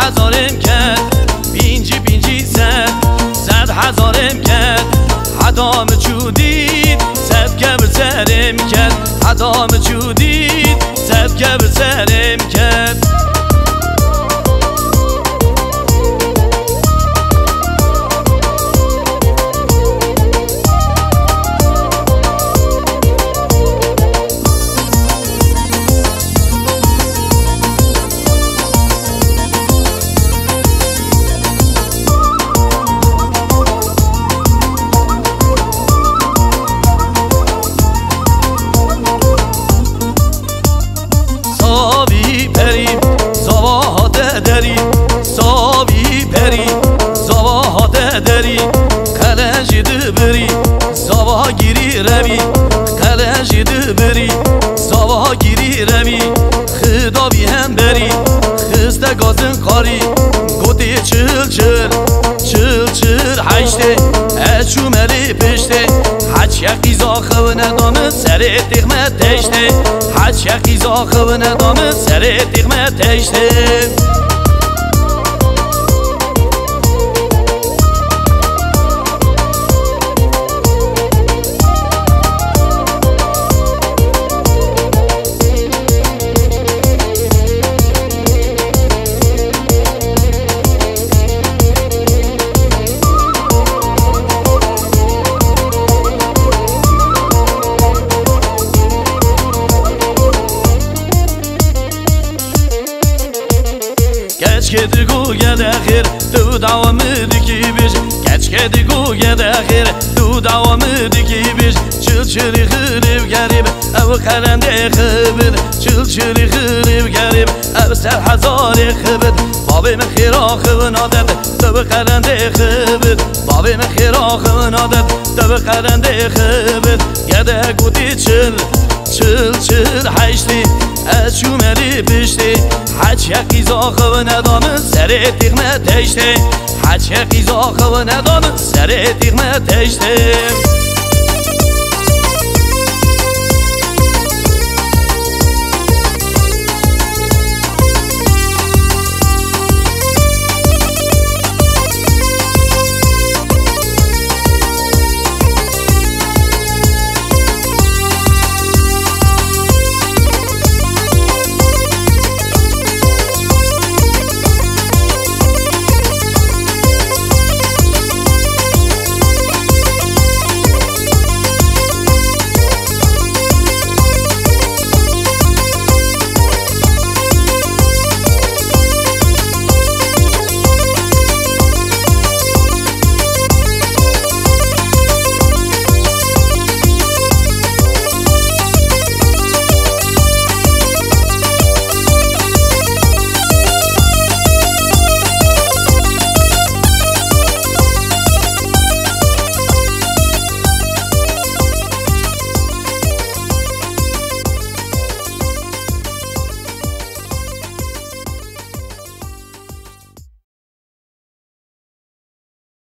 هزارم کرد بینجی صد هزارم کرد حدام چودید صد که سرم کرد حدام چودید صد که سرم کرد دری قلنج دبری سوا گیری روی قلنج دبری سوا گیری روی خدا بی هم بری خسته گازن قاری گوتی چل حشته اچو ملی پشته حج یقی زاخه و ندامه سر تیغمه تشته حج یقی زاخه و ندامه سر تیغمه تشته Keçkedi guged axir tu davamıdı ki bir Keçkedi guged axir tu davamıdı ki bir Çılçırı xırıp gerib ev kalende xıbıd Çılçırı xırıp gerib ev ser hazari xıbıd Babim xiraxın adet tabi kalende xıbıd Babim xiraxın adet tabi kalende xıbıd Gede guti çıl haşti از شوملی پشتی حج یقی زاخه و ندام سر تیغمه تشتی حج یقی زاخه و ندام سر تیغمه تشتی